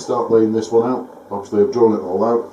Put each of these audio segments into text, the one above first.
start laying this one out. Obviously I've drawn it all out.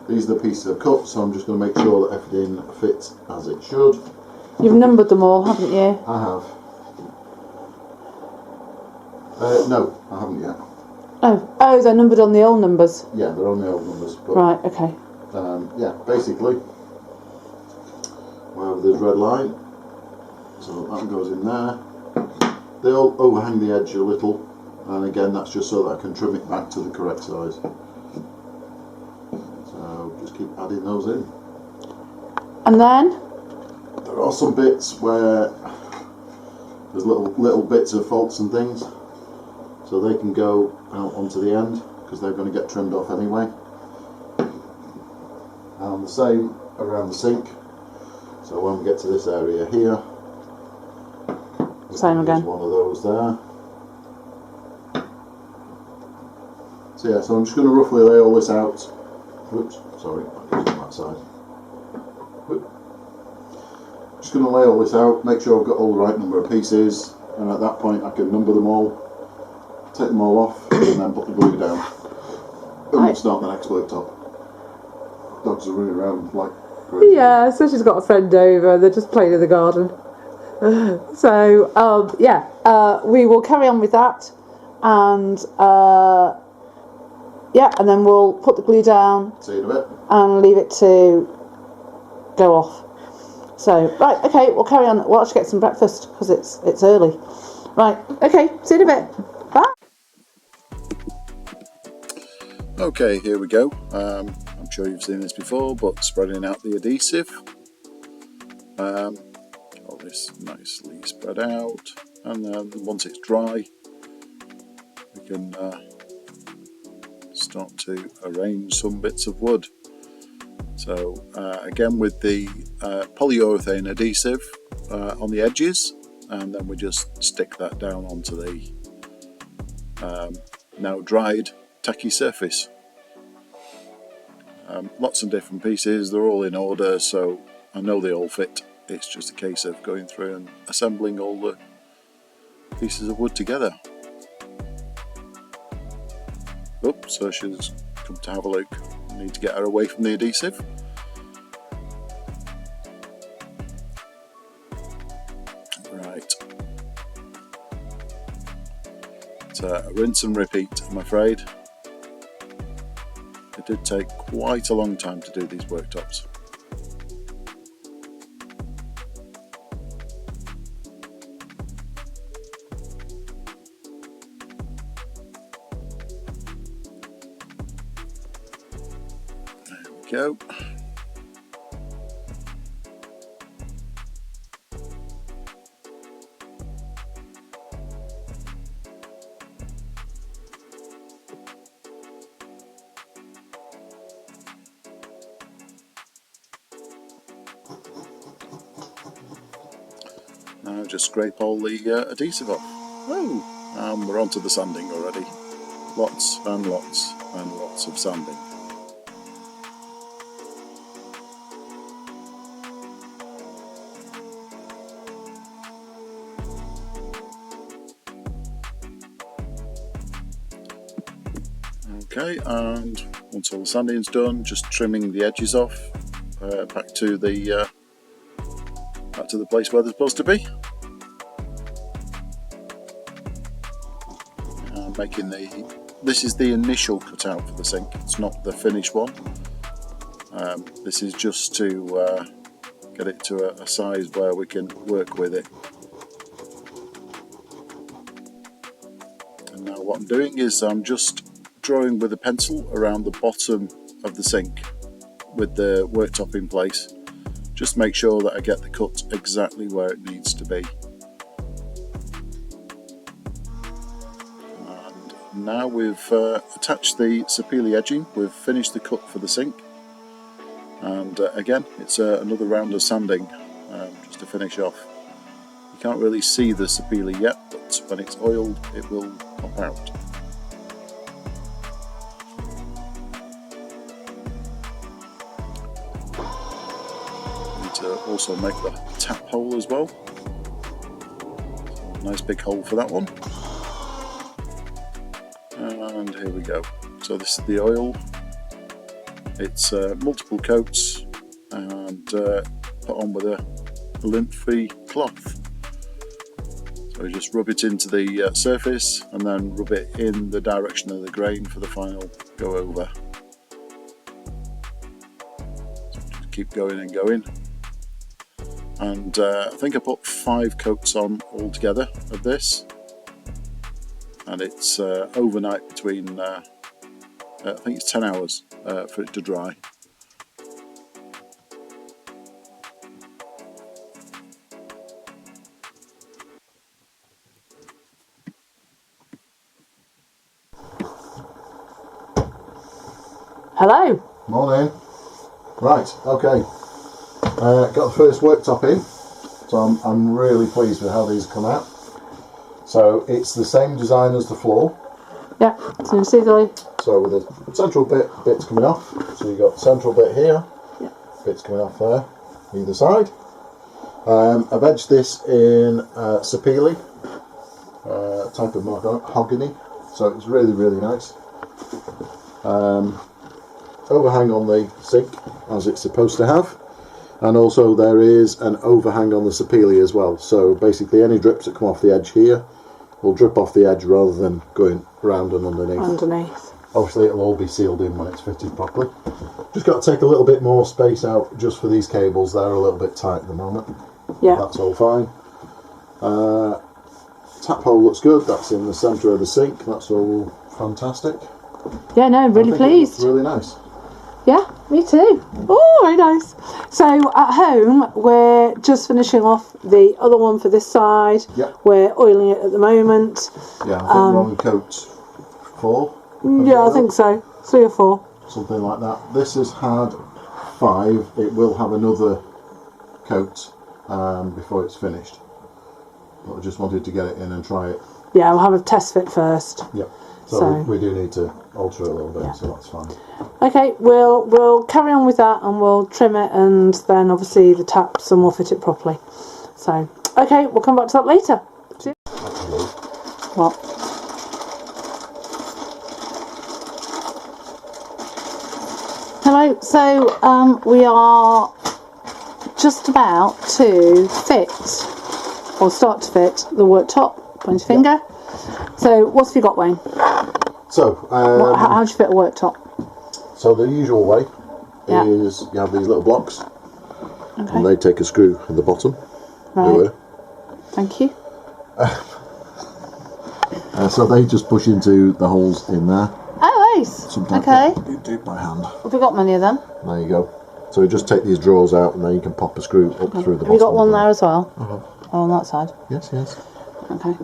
These are the pieces I've cut, so I'm just going to make sure that everything fits as it should. You've numbered them all, haven't you? I have. No, I haven't yet. Oh, they're numbered on the old numbers? Yeah, they're on the old numbers. But, right, okay. Yeah, basically, we have this red line, so that goes in there. They all overhang the edge a little, and again that's just so that I can trim it back to the correct size. So just keep adding those in. And then? There are some bits where there's little bits of faults and things, so they can go out onto the end because they're going to get trimmed off anyway. And the same around the sink. So when we get to this area here, same again. One of those there. So yeah, so I'm just going to roughly lay all this out. Oops, sorry, I'm using that side. Just going to lay all this out, make sure I've got all the right number of pieces, and at that point I can number them all, take them all off, and then put the glue down. And we'll start the next worktop. Dogs are running around like crazy. Yeah, so she's got a friend over, they're just playing in the garden. So, we will carry on with that, and and then we'll put the glue down. See you in a bit. And leave it to go off. So, right, okay, we'll carry on. We'll actually get some breakfast because it's early. Right, okay, see you in a bit. Bye. Okay, here we go. I'm sure you've seen this before, but spreading out the adhesive. All this nicely spread out, and then once it's dry, we can start to arrange some bits of wood. So again with the polyurethane adhesive on the edges, and then we just stick that down onto the now dried tacky surface. Lots of different pieces, they're all in order, so I know they all fit. It's just a case of going through and assembling all the pieces of wood together. Oops, so she's come to have a look. I need to get her away from the adhesive. Right. It's a rinse and repeat, I'm afraid. It did take quite a long time to do these worktops. Go. Now just scrape all the adhesive off. Oh, and we're onto the sanding already. Lots and lots and lots of sanding. Okay, and once all the sanding's done, just trimming the edges off back to the place where they're supposed to be. Making this is the initial cutout for the sink. It's not the finished one. This is just to get it to a size where we can work with it. And now what I'm doing is I'm just drawing with a pencil around the bottom of the sink with the worktop in place. Just make sure that I get the cut exactly where it needs to be. And now we've attached the sapele edging, we've finished the cut for the sink, and again it's another round of sanding just to finish off. You can't really see the sapele yet, but when it's oiled it will pop out. To also make the tap hole as well. So nice big hole for that one. And here we go. So this is the oil. It's multiple coats and put on with a lint-free cloth. So we just rub it into the surface and then rub it in the direction of the grain for the final go over. So just keep going and going. And I think I put 5 coats on altogether of this. And it's overnight between, I think it's 10 hours for it to dry. Hello. Morning. Right, okay. Got the first worktop in, so I'm really pleased with how these come out. So it's the same design as the floor. Yeah, so you see the... So with the central bits coming off, so you've got the central bit here, Yeah. bits coming off there, either side. I've edged this in sapele, type of mahogany, so it's really, really nice. Overhang on the sink, as it's supposed to have, and also there is an overhang on the sapele as well, so basically any drips that come off the edge here will drip off the edge rather than going around and underneath. Obviously it'll all be sealed in when it's fitted properly. Just got to take a little bit more space out just for these cables, they're a little bit tight at the moment. Yeah. That's all fine. Tap hole looks good, that's in the centre of the sink, that's all fantastic. Yeah, no, really I think it pleased. looks really nice. Yeah, me too. Oh, very nice. So at home, we're just finishing off the other one for this side. Yep. We're oiling it at the moment. Yeah, I think we're on coat 4. Yeah, I think so. 3 or 4. Something like that. This has had 5. It will have another coat before it's finished. But I just wanted to get it in and try it. Yeah, we'll have a test fit first. Yep. So So- we do need to alter it a little bit, Yeah. so that's fine. Okay, we'll carry on with that and we'll trim it and then obviously the taps and we'll fit it properly. So, okay, we'll come back to that later. See you. Actually, What? Hello, so we are just about to fit, or start to fit, the worktop. Point your finger. So, what have you got, Wayne? so, How do you fit a worktop? so the usual way Yeah. is you have these little blocks, Okay, and they take a screw in the bottom. right. Thank you. So they just push into the holes in there. Oh, ace. Sometimes Okay. you do it by hand. Have we got many of them? There you go. So you just take these drawers out, and then you can pop a screw up through the bottom. Have you got one of there as well? Uh-huh. Oh, on that side. Yes, yes. Okay.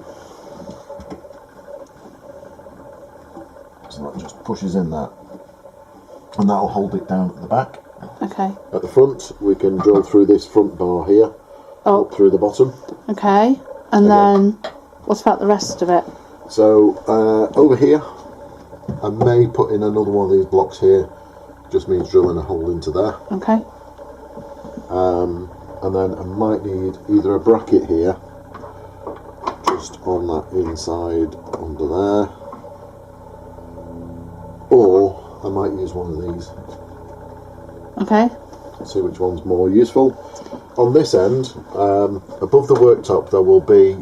So that just pushes in there, and that'll hold it down at the back. Okay. At the front, we can drill through this front bar here, Oh, up through the bottom. okay. And then, what about the rest of it? So over here, I may put in another one of these blocks here. Just means drilling a hole into there. Okay. And then I might need either a bracket here, just on that inside under there, or I might use one of these. Okay. See which one's more useful. On this end, above the worktop, there will be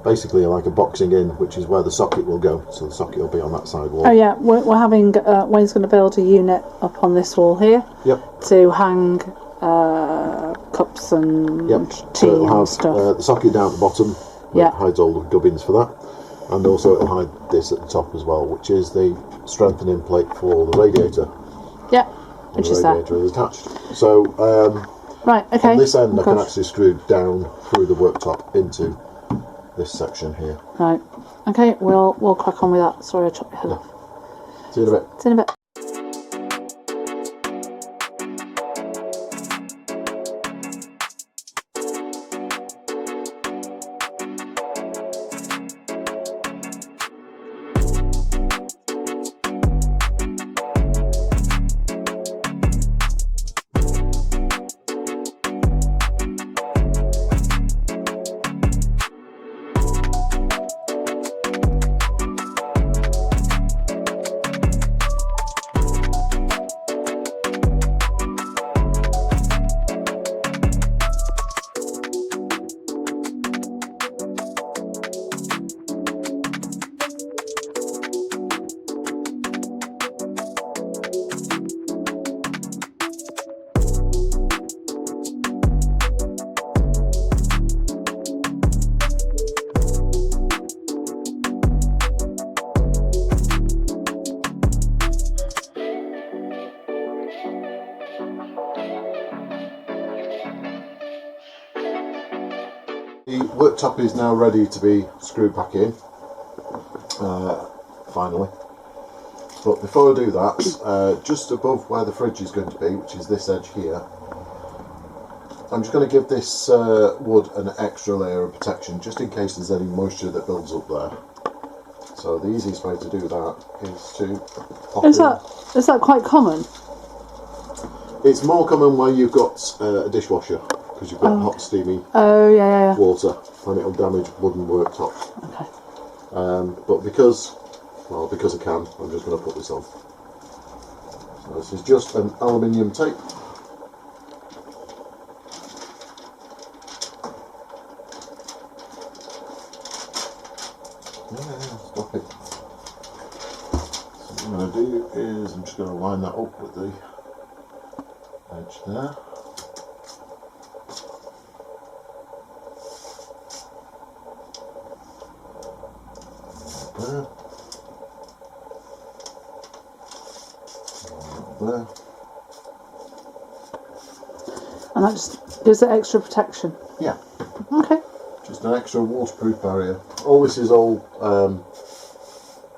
basically like a boxing in, which is where the socket will go. So the socket will be on that side wall. Oh yeah, we're having, Wayne's going to build a unit up on this wall here Yep. to hang cups and Yep. tea So it'll and have stuff. the socket down at the bottom. Yeah. It hides all the gubbins for that, and also it'll hide this at the top as well, which is the strengthening plate for the radiator. Yeah, And which the is that. radiator is attached. So Right, okay. on this end, Oh, I can gosh. actually screw down through the worktop into this section here. Right. Okay, we'll crack on with that. Sorry, I chopped your head off. See you in a bit. See you in a bit. worktop is now ready to be screwed back in, finally. But before I do that, just above where the fridge is going to be, which is this edge here, I'm just going to give this wood an extra layer of protection, just in case there's any moisture that builds up there. So the easiest way to do that is to pop Is that quite common? It's more common where you've got a dishwasher, because you've got hot steamy water, and it'll damage wooden worktops. Okay. But because I can, I'm just going to put this on. So this is just an aluminium tape. Stop it. So what I'm going to do is I'm just going to line that up with the edge there. There. There. And that just gives it extra protection. Yeah. Okay. Just an extra waterproof barrier. All this is all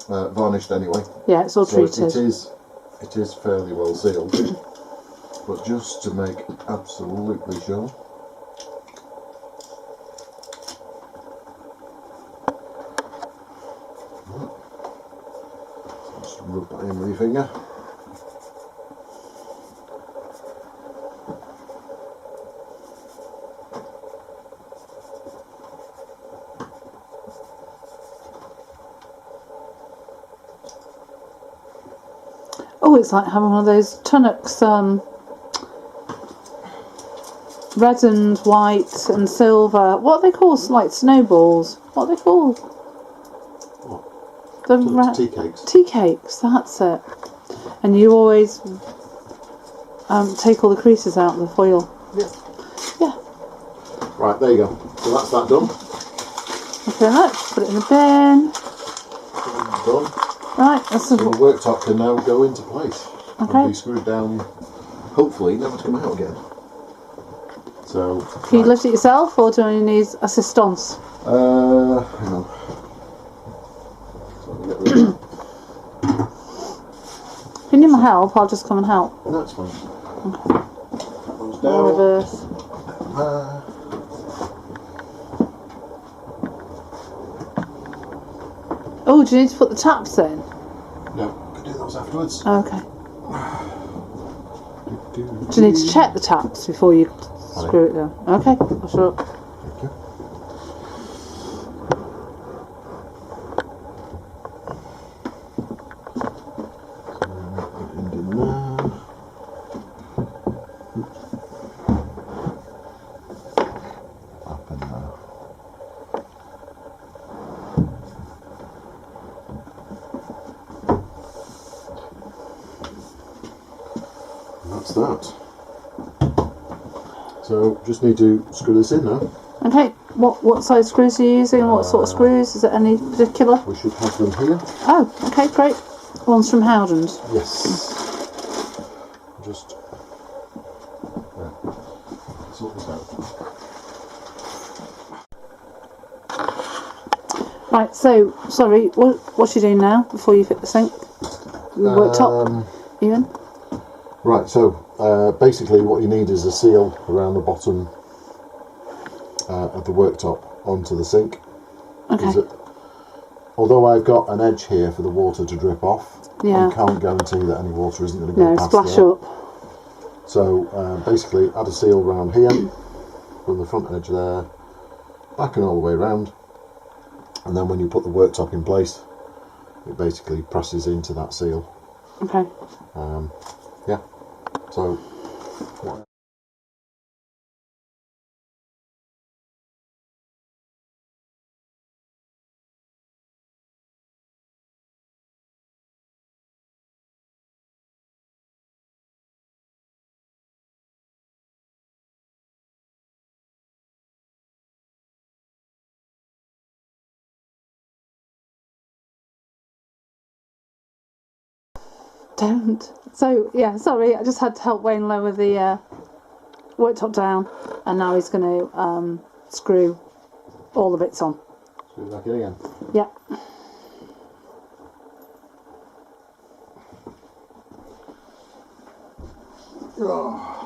varnished anyway. Yeah, it's all so treated. It is fairly well sealed. But just to make absolutely sure. So just rub that in with your finger. Oh, it's like having one of those tunnocks, red and white and silver. What are they called? Like snowballs. What are they called? What? Tea cakes. Tea cakes, that's it. And you always take all the creases out of the foil. Yeah. Yeah. Right, there you go. So that's that done. Thank you very much. Put it in the bin. Done. Right, that's So the worktop can now go into place Okay. and be screwed down, hopefully never to come out again. So, Can you lift it yourself, or do you need assistance? hang on. So I'll get rid of If you need my help, I'll just come and help. that. No, it's fine. That goes Or down. reverse. Oh, do you need to put the taps in? No, could do those afterwards. Okay. Do you need to check the taps before you screw it down? Okay, I'll show up. Thank you. So end in there. Up in there. That's that. So just need to screw this in now. Okay, what size screws are you using? What sort of screws? Is it any particular? We should have them here. Oh, okay, great. One's from Howden's. Yes. Just sort this out. Right, so, sorry, what's you doing now before you fit the sink? The worktop, even? Right, so basically what you need is a seal around the bottom of the worktop onto the sink. Okay. Although I've got an edge here for the water to drip off, Yeah. I can't guarantee that any water isn't going to go No, past splash there. up. So basically add a seal around here, from the front edge there, back and all the way around, and then when you put the worktop in place, it basically presses into that seal. Okay. Yeah, so Don't. So, yeah, sorry, I just had to help Wayne lower the worktop down, and now he's going to screw all the bits on. Screw it back in again. Yeah. Oh.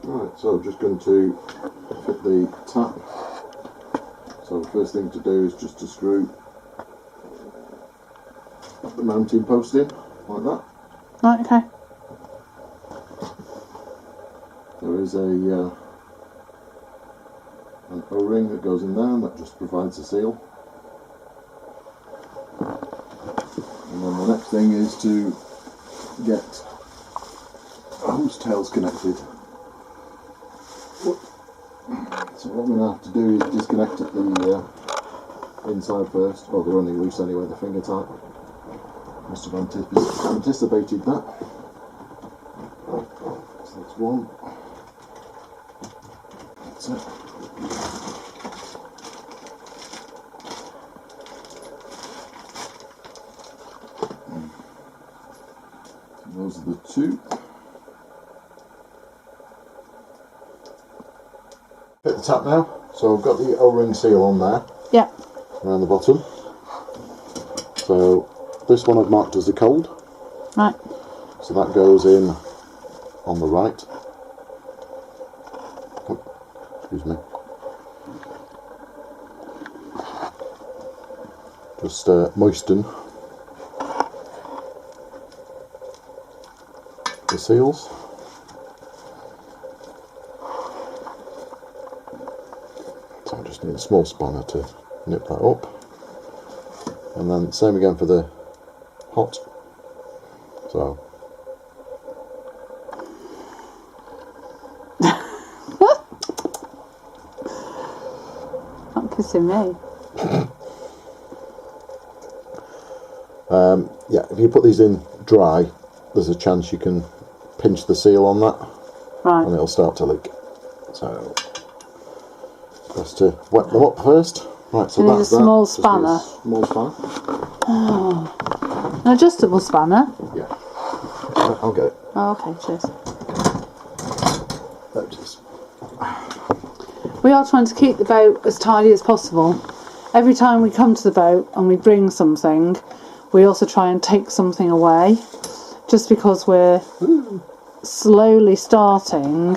Right, so just going to fit the tap. So the first thing to do is just to screw the mounting post in, like that. Right, okay. There is an O-ring that goes in there, and that just provides a seal. And then the next thing is to get hose tails connected. So what I'm going to have to do is disconnect the inside first. Oh, they're only loose anyway, the finger type. Must have anticipated that. So that's one. That's it. So those are the two. Hit the tap now. So I've got the O-ring seal on there. Yeah. Around the bottom. So this one I've marked as the cold. Right. So that goes in on the right. Oh, excuse me. Just moisten the seals. So I just need a small spanner to nip that up. And then same again for the hot. So Not kissing me. yeah, if you put these in dry, there's a chance you can pinch the seal on that, Right. and it'll start to leak. So best to wet them up first. Right, so You need that's a small that. Just need a spanner. small spanner. An adjustable spanner. Yeah, I'll get it. Oh, okay, cheers. There it is. We are trying to keep the boat as tidy as possible. Every time we come to the boat and we bring something, we also try and take something away, just because we're slowly starting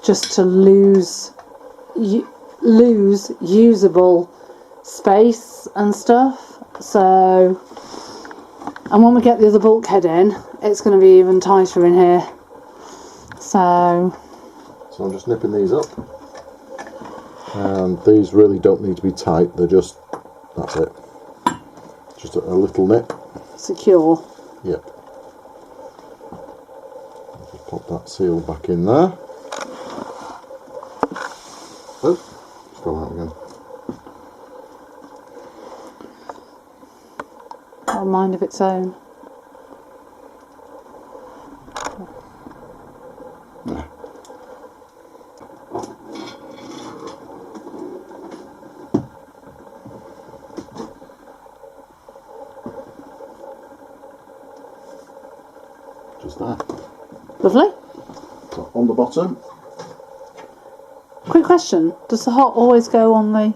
just to lose usable space and stuff. So, and when we get the other bulkhead in, it's going to be even tighter in here. So I'm just nipping these up. And these really don't need to be tight, they're just, that's it. Just a little nip. secure. Yep. Just pop that seal back in there. Oh, it's gone out again. Got a mind of its own. Yeah. Just there. Lovely. So on the bottom, Quick question. Does the hot always go on the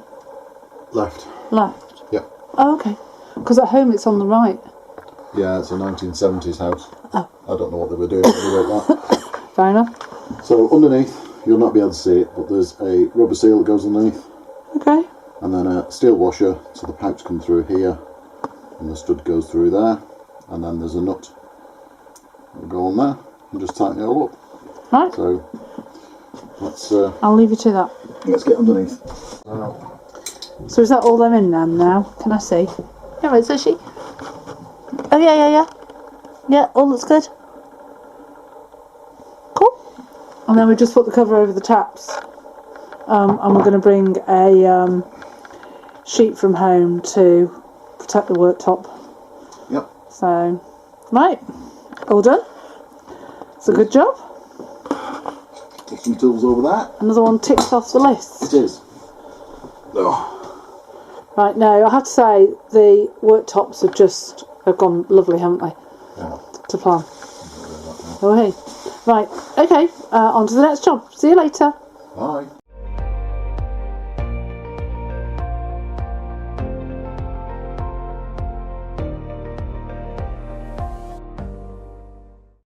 left. left? Yeah. Oh, okay. Because at home it's on the right. Yeah, it's a 1970s house. Oh. I don't know what they were doing when they wrote that. Fair enough. So underneath, you'll not be able to see it, but there's a rubber seal that goes underneath, Okay. and then a steel washer, so the pipes come through here, and the stud goes through there, and then there's a nut that will go on there, and just tighten it all up. Right. So let's I'll leave you to that. get underneath. So is that all them in them now? Can I see? Yeah, right, so she. Oh yeah. Yeah, all looks good. Cool. And then we just put the cover over the taps. And we're going to bring a sheet from home to protect the worktop. Yep. So, right, all done. It's a good job. Put some tools over that. Another one ticked off the list. It is. Oh. Right, no, I have to say the worktops have gone lovely, haven't they? Yeah. To plan. Oh hey. Right, okay, on to the next job. See you later. Bye.